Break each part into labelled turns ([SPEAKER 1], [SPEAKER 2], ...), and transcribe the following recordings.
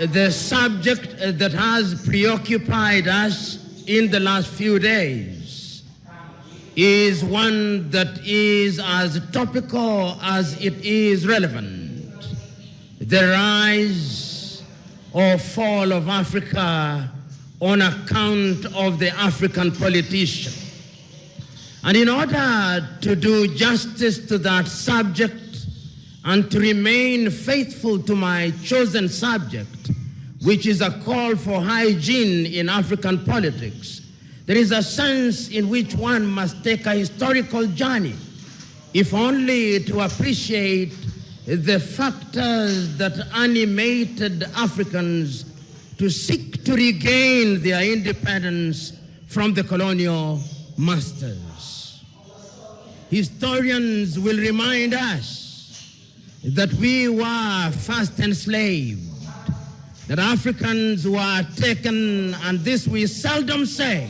[SPEAKER 1] the subject that has preoccupied us in the last few days is one that is as topical as it is relevant: the rise or fall of Africa on account of the African politician. And in order to do justice to that subject and to remain faithful to my chosen subject, which is a call for hygiene in African politics, there is a sense in which one must take a historical journey, if only to appreciate the factors that animated Africans to seek to regain their independence from the colonial masters. Historians will remind us that we were first enslaved, that Africans were taken, and this we seldom say.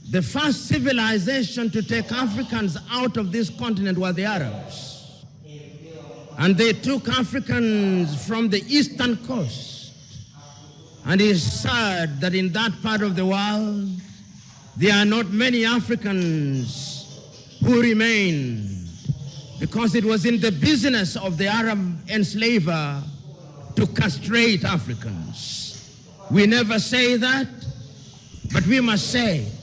[SPEAKER 1] The first civilization to take Africans out of this continent were the Arabs. And they took Africans from the eastern coast. And it's sad that in that part of the world, there are not many Africans who remain, because it was in the business of the Arab enslaver to castrate Africans. We never say that, but we must say it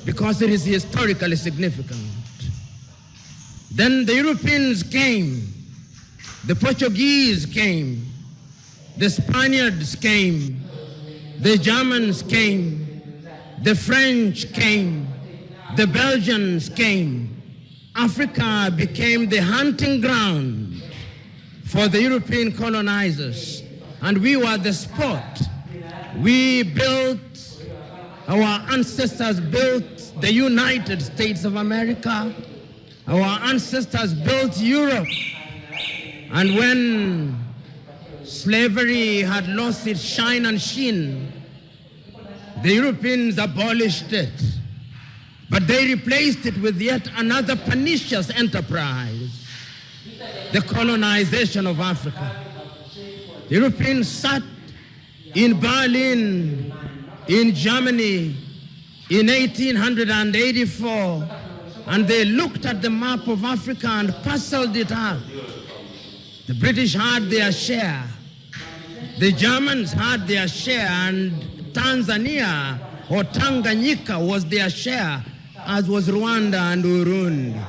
[SPEAKER 1] because it is historically significant. Then the Europeans came, the Portuguese came, the Spaniards came, the Germans came, the French came, the Belgians came. Africa became the hunting ground for the European colonizers, and we were the spot. We built, our ancestors built the United States of America. Our ancestors built Europe. And when slavery had lost its shine and sheen, the Europeans abolished it. But they replaced it with yet another pernicious enterprise, the colonization of Africa. The Europeans sat in Berlin, in Germany, in 1884, and they looked at the map of Africa and parceled it out. The British had their share, the Germans had their share, and Tanzania or Tanganyika was their share, as was Rwanda and Burundi.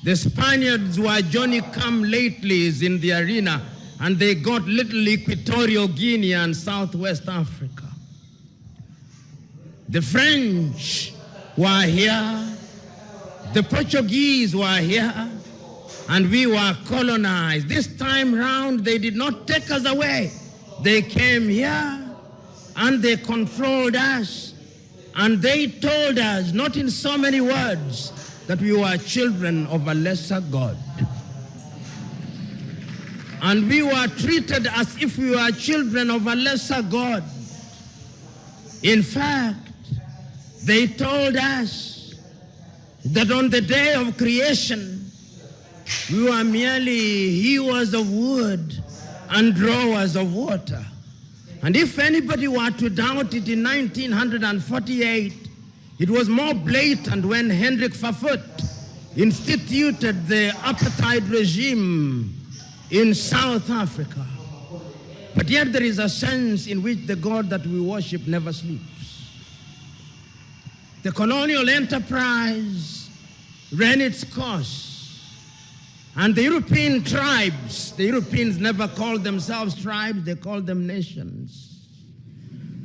[SPEAKER 1] The Spaniards were Johnny-come-latelys in the arena, and they got little Equatorial Guinea and Southwest Africa. The French were here, the Portuguese were here, and we were colonized. This time round, they did not take us away. They came here, and they controlled us. And they told us, not in so many words, that we were children of a lesser God. And we were treated as if we were children of a lesser God. In fact, they told us that on the day of creation, we were merely hewers of wood and drawers of water. And if anybody were to doubt it in 1948, it was more blatant when Hendrik Verwoerd instituted the apartheid regime in South Africa. But yet there is a sense in which the God that we worship never sleeps. The colonial enterprise ran its course. And the European tribes, the Europeans never called themselves tribes, they called them nations,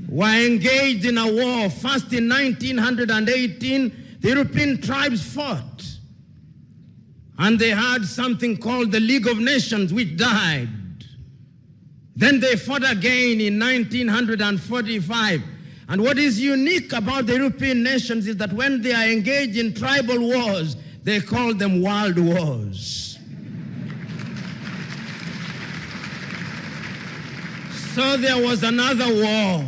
[SPEAKER 1] were engaged in a war. First in 1918, the European tribes fought. And they had something called the League of Nations, which died. Then they fought again in 1945. And what is unique about the European nations is that when they are engaged in tribal wars, they call them world wars. So there was another war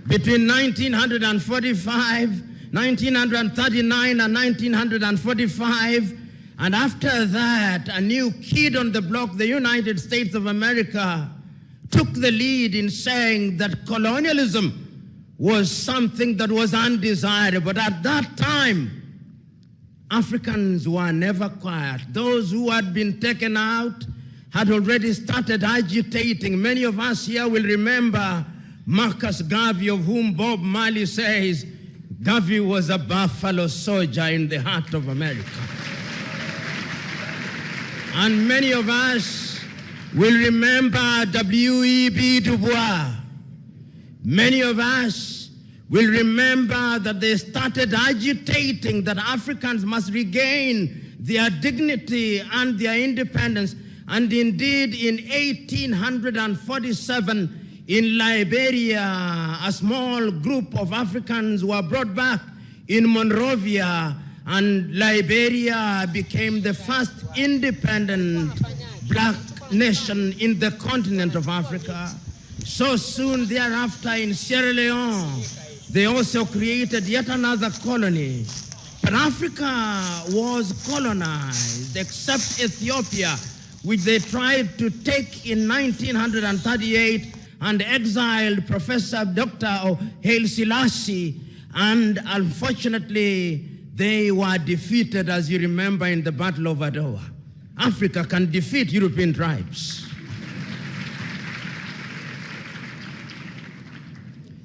[SPEAKER 1] between 1945, 1939, and 1945. And after that, a new kid on the block, the United States of America, took the lead in saying that colonialism was something that was undesirable. But at that time, Africans were never quiet. Those who had been taken out had already started agitating. Many of us here will remember Marcus Garvey, of whom Bob Marley says, Garvey was a buffalo soldier in the heart of America. And many of us will remember W.E.B. Du Bois. Many of us will remember that they started agitating that Africans must regain their dignity and their independence. And indeed, in 1847, in Liberia, a small group of Africans were brought back in Monrovia, and Liberia became the first independent black nation in the continent of Africa. So soon thereafter, in Sierra Leone, they also created yet another colony. But Africa was colonized, except Ethiopia, which they tried to take in 1938 and exiled Professor Dr. Haile Selassie. And unfortunately, they were defeated, as you remember, in the Battle of Adwa. Africa can defeat European tribes.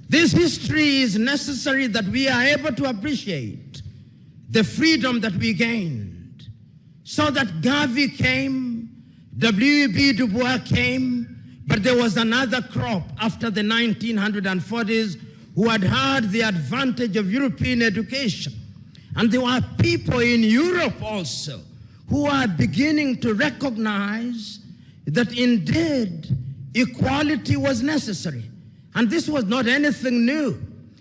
[SPEAKER 1] This history is necessary that we are able to appreciate the freedom that we gained. So that Garvey came, W.E.B. Du Bois came, but there was another crop after the 1940s who had had the advantage of European education. And there were people in Europe also who are beginning to recognize that indeed equality was necessary. And this was not anything new.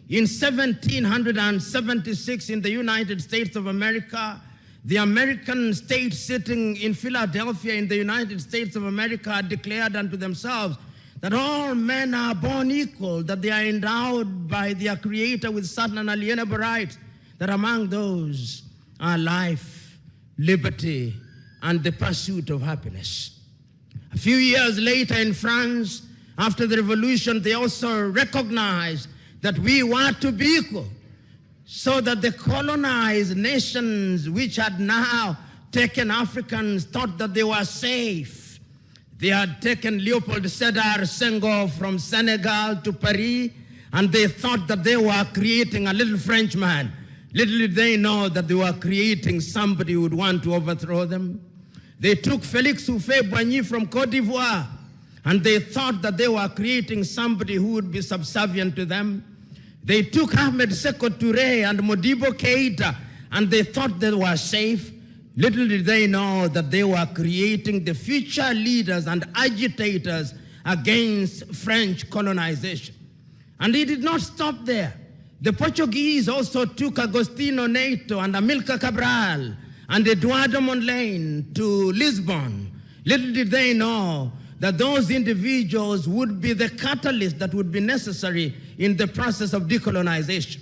[SPEAKER 1] In 1776 in the United States of America, the American state sitting in Philadelphia in the United States of America declared unto themselves that all men are born equal, that they are endowed by their Creator with certain unalienable rights, that among those are life, liberty, and the pursuit of happiness. A few years later in France, after the revolution, they also recognized that we were to be equal, so that the colonized nations which had now taken Africans thought that they were safe. They had taken Leopold Sédar Senghor from Senegal to Paris, and they thought that they were creating a little Frenchman. Little did they know that they were creating somebody who would want to overthrow them. They took Félix Houphouët-Boigny from Côte d'Ivoire, and they thought that they were creating somebody who would be subservient to them. They took Ahmed Sékou Touré and Modibo Keïta, and they thought they were safe. Little did they know that they were creating the future leaders and agitators against French colonization. And it did not stop there. The Portuguese also took Agostinho Neto and Amilcar Cabral and Eduardo Mondlane to Lisbon. Little did they know that those individuals would be the catalyst that would be necessary in the process of decolonization.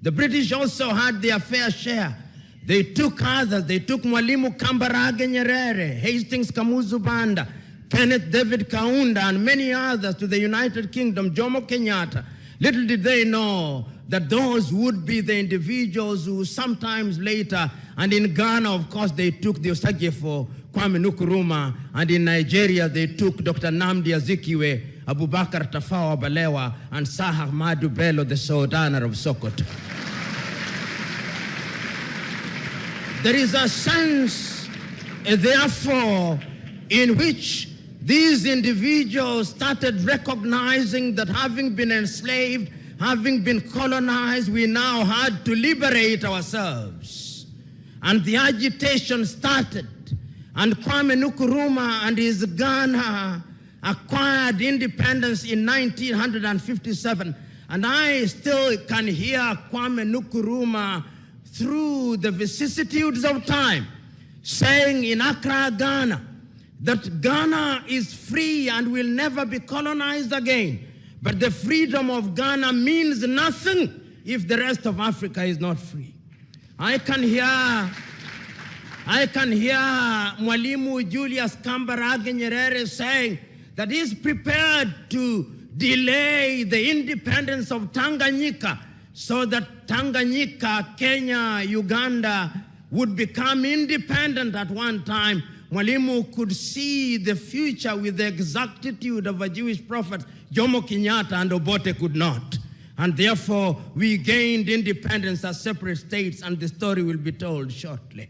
[SPEAKER 1] The British also had their fair share. They took others. They took Mwalimu Kambarage Nyerere, Hastings Kamuzu Banda, Kenneth David Kaunda, and many others to the United Kingdom, Jomo Kenyatta. Little did they know that those would be the individuals who sometimes later, and in Ghana, of course, they took the Osagyefo, Kwame Nkrumah, and in Nigeria, they took Dr. Nnamdi Azikiwe, Abubakar Tafawa Balewa, and Sir Ahmadu Bello, the Sultan of Sokoto. There is a sense, therefore, in which these individuals started recognizing that having been enslaved, having been colonized, we now had to liberate ourselves. And the agitation started. And Kwame Nkrumah and his Ghana acquired independence in 1957. And I still can hear Kwame Nkrumah through the vicissitudes of time saying in Accra, Ghana, that Ghana is free and will never be colonized again. But the freedom of Ghana means nothing if the rest of Africa is not free. I can hear Mwalimu Julius Kambarage Nyerere saying that is prepared to delay the independence of Tanganyika so that Tanganyika, Kenya, Uganda would become independent at one time, Mwalimu could see the future with the exactitude of a Jewish prophet. Jomo Kenyatta and Obote could not. And therefore, we gained independence as separate states, and the story will be told shortly.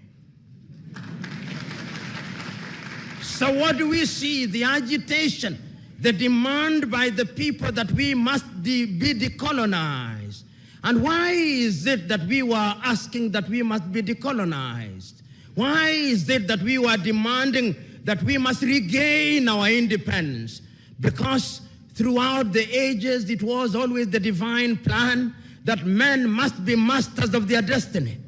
[SPEAKER 1] So what do we see? The agitation, the demand by the people that we must be decolonized. And why is it that we were asking that we must be decolonized? Why is it that we were demanding that we must regain our independence? Because throughout the ages, it was always the divine plan that men must be masters of their destiny.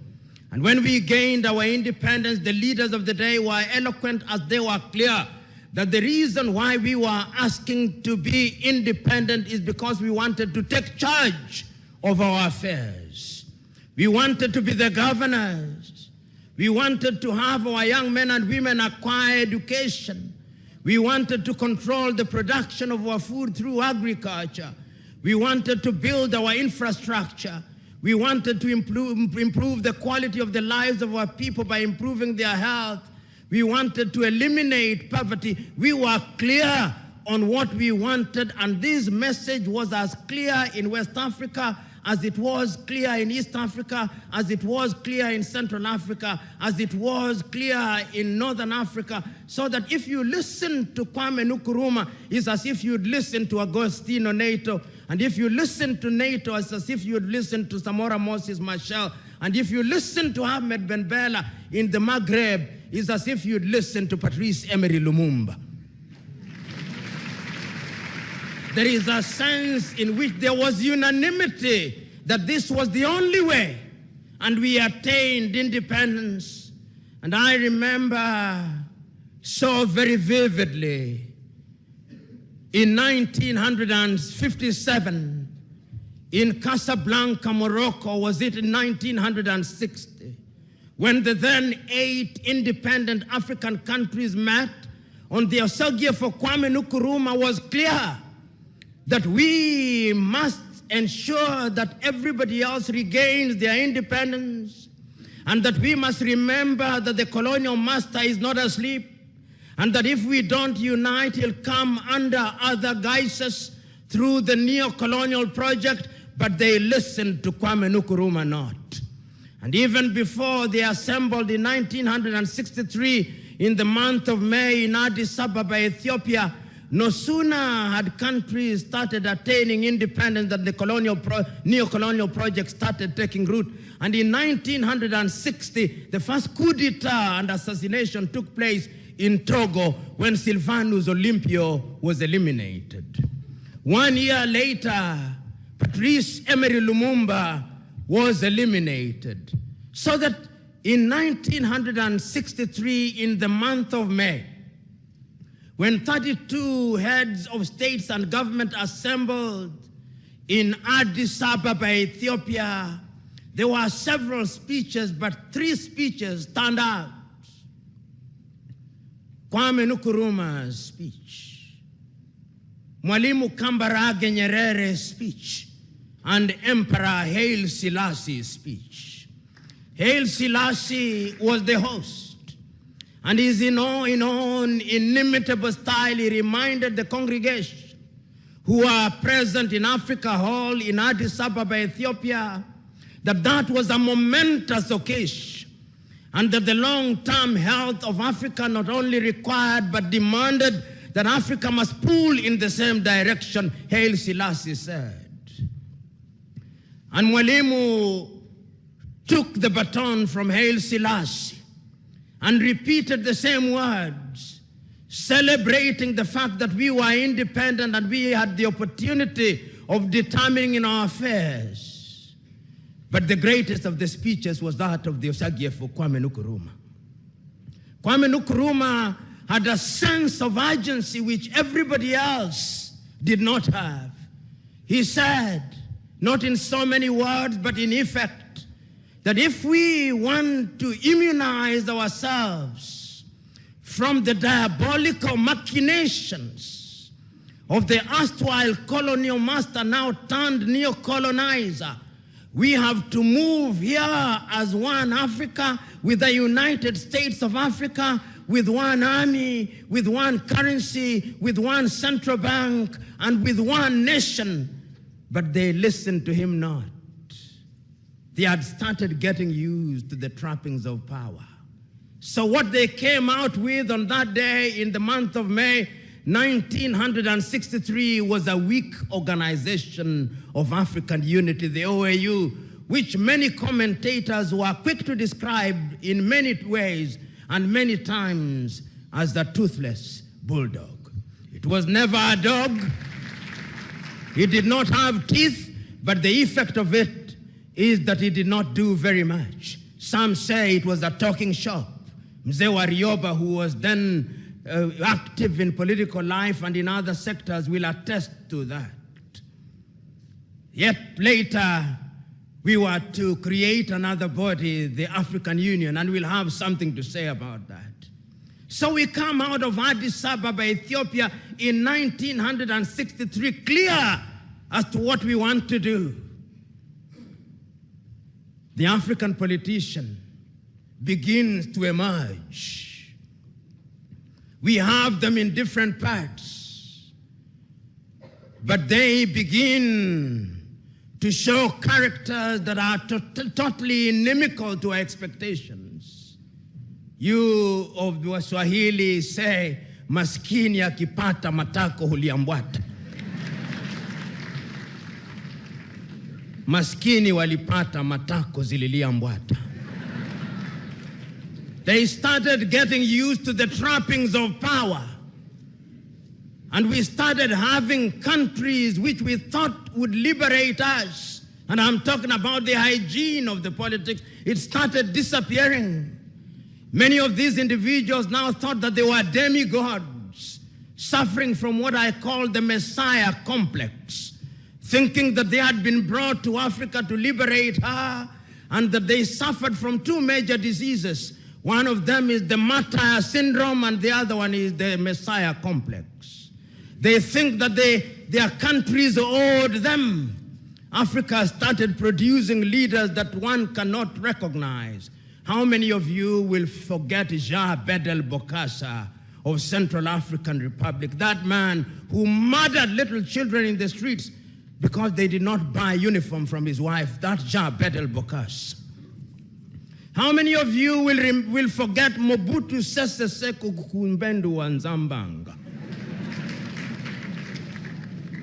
[SPEAKER 1] And when we gained our independence, the leaders of the day were eloquent as they were clear that the reason why we were asking to be independent is because we wanted to take charge of our affairs. We wanted to be the governors. We wanted to have our young men and women acquire education. We wanted to control the production of our food through agriculture. We wanted to build our infrastructure. We wanted to improve the quality of the lives of our people by improving their health. We wanted to eliminate poverty. We were clear on what we wanted, and this message was as clear in West Africa as it was clear in East Africa, as it was clear in Central Africa, as it was clear in Northern Africa, so that if you listen to Kwame Nkrumah, it's as if you'd listen to Agostino Neto, and if you listen to Neto, it's as if you'd listen to Samora Moses Machel, and if you listen to Ahmed Ben Bella in the Maghreb, it's as if you'd listen to Patrice Emery Lumumba. There is a sense in which there was unanimity that this was the only way, and we attained independence. And I remember so very vividly in 1957 in Casablanca, Morocco, was it in 1960, when the then 8 independent African countries met on the Osagie for Kwame Nkrumah, was clear that we must ensure that everybody else regains their independence, and that we must remember that the colonial master is not asleep, and that if we don't unite, he'll come under other guises through the neo-colonial project, but they listened to Kwame Nkrumah not. And even before they assembled in 1963 in the month of May in Addis Ababa, Ethiopia, no sooner had countries started attaining independence than the neo-colonial project started taking root. And in 1960, the first coup d'etat and assassination took place in Togo when Sylvanus Olympio was eliminated. 1 year later, Patrice Emery Lumumba was eliminated. So that in 1963, in the month of May, when 32 heads of states and government assembled in Addis Ababa, Ethiopia, there were several speeches, but 3 speeches stand out. Kwame Nkrumah's speech, Mwalimu Kambarage Nyerere's speech, and Emperor Haile Selassie's speech. Haile Selassie was the host. And in his own inimitable style, he reminded the congregation who are present in Africa Hall in Addis Ababa, Ethiopia, that that was a momentous occasion, and that the long-term health of Africa not only required but demanded that Africa must pull in the same direction, Haile Selassie said. And Mwalimu took the baton from Haile Selassie and repeated the same words, celebrating the fact that we were independent and we had the opportunity of determining our affairs. But the greatest of the speeches was that of the Osagie for Kwame Nkrumah. Kwame Nkrumah had a sense of urgency which everybody else did not have. He said, not in so many words, but in effect, that if we want to immunize ourselves from the diabolical machinations of the erstwhile colonial master, now turned neo-colonizer. We have to move here as one Africa, with the United States of Africa, with one army, with one currency, with one central bank, and with one nation. But they listened to him not. They had started getting used to the trappings of power. So what they came out with on that day in the month of May 1963 was a weak organization of African unity, the OAU, which many commentators were quick to describe in many ways and many times as the toothless bulldog. It was never a dog. It did not have teeth, but the effect of it is that it did not do very much. Some say it was a talking shop. Mzee Warioba, who was then active in political life and in other sectors, will attest to that. Yet later, we were to create another body, the African Union, and we'll have something to say about that. So we come out of Addis Ababa, Ethiopia in 1963, clear as to what we want to do. The African politician begins to emerge. We have them in different parts, but they begin to show characters that are totally inimical to our expectations. You of the Swahili say, maskini akipata matako huliambwata. Maskini walipata matako zililiambwata. They started getting used to the trappings of power. And we started having countries which we thought would liberate us. And I'm talking about the hygiene of the politics. It started disappearing. Many of these individuals now thought that they were demigods, suffering from what I call the Messiah complex, thinking that they had been brought to Africa to liberate her, and that they suffered from two major diseases. One of them is the martyr syndrome, and the other one is the Messiah complex. They think that their countries owed them. Africa started producing leaders that one cannot recognize. How many of you will forget Jean Bedel Bokassa of Central African Republic, that man who murdered little children in the streets because they did not buy a uniform from his wife? That's Jean Bedel Bokassa. How many of you will forget Mobutu Sese Seko Kukumbendu wa Nzambanga,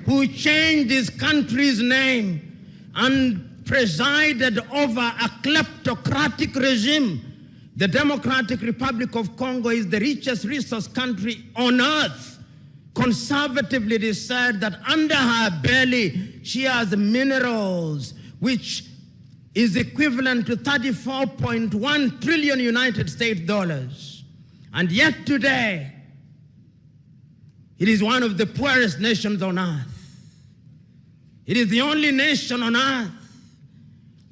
[SPEAKER 1] who changed his country's name and presided over a kleptocratic regime? The Democratic Republic of Congo is the richest resource country on earth. Conservatively, it is said that under her belly, she has minerals, which is equivalent to 34.1 trillion United States dollars. And yet today, it is one of the poorest nations on earth. It is the only nation on earth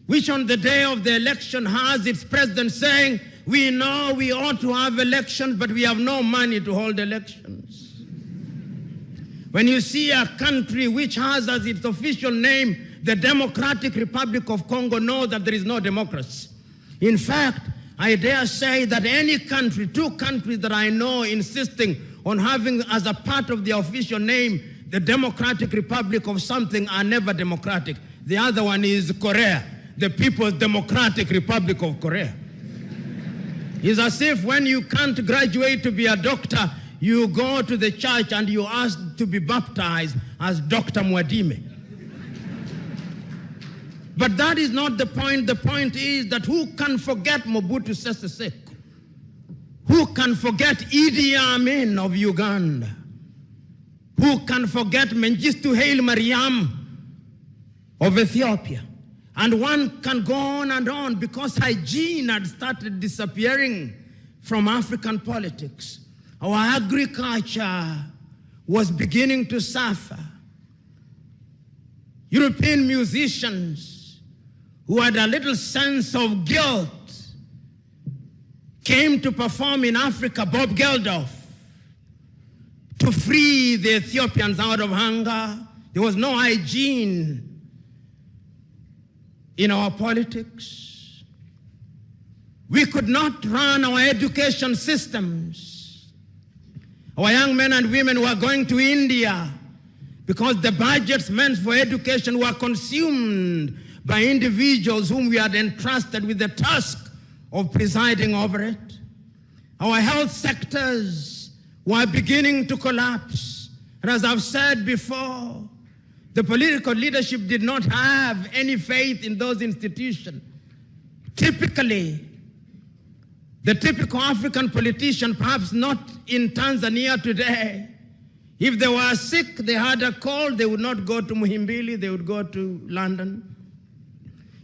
[SPEAKER 1] which on the day of the election has its president saying, we know we ought to have elections, but we have no money to hold elections. When you see a country which has as its official name the Democratic Republic of Congo, know that there is no democracy. In fact, I dare say that any country, two countries that I know insisting on having as a part of their official name the Democratic Republic of something are never democratic. The other one is Korea, the People's Democratic Republic of Korea. It's as if when you can't graduate to be a doctor, you go to the church and you ask to be baptized as Dr. Mwadime. But that is not the point. The point is that who can forget Mobutu Sese Seko? Who can forget Idi Amin of Uganda? Who can forget Mengistu Haile Mariam of Ethiopia? And one can go on and on, because hygiene had started disappearing from African politics. Our agriculture was beginning to suffer. European musicians who had a little sense of guilt came to perform in Africa. Bob Geldof to free the Ethiopians out of hunger. There was no hygiene in our politics. We could not run our education systems. Our young men and women were going to India because the budgets meant for education were consumed by individuals whom we had entrusted with the task of presiding over it. Our health sectors were beginning to collapse. And as I've said before, the political leadership did not have any faith in those institutions. Typically, the typical African politician, perhaps not in Tanzania today, if they were sick, they had a cold, they would not go to Muhimbili, they would go to London.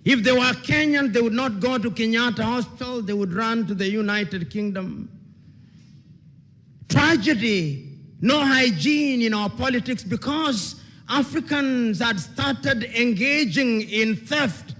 [SPEAKER 1] If they were Kenyan, they would not go to Kenyatta Hospital, they would run to the United Kingdom. Tragedy, no hygiene in our politics because Africans had started engaging in theft.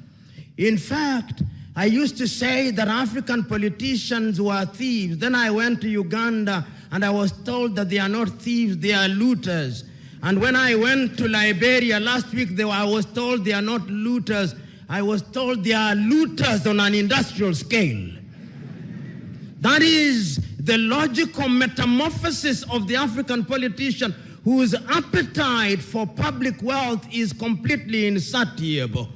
[SPEAKER 1] In fact, I used to say that African politicians were thieves. Then I went to Uganda and I was told that they are not thieves, they are looters. And when I went to Liberia last week, I was told they are not looters. I was told they are looters on an industrial scale. That is the logical metamorphosis of the African politician whose appetite for public wealth is completely insatiable.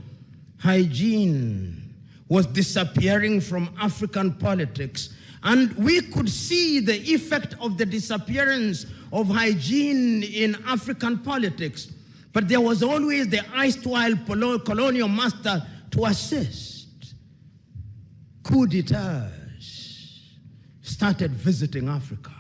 [SPEAKER 1] Hygiene was disappearing from African politics. And we could see the effect of the disappearance of hygiene in African politics. But there was always the erstwhile colonial master to assist. Coup d'etats started visiting Africa.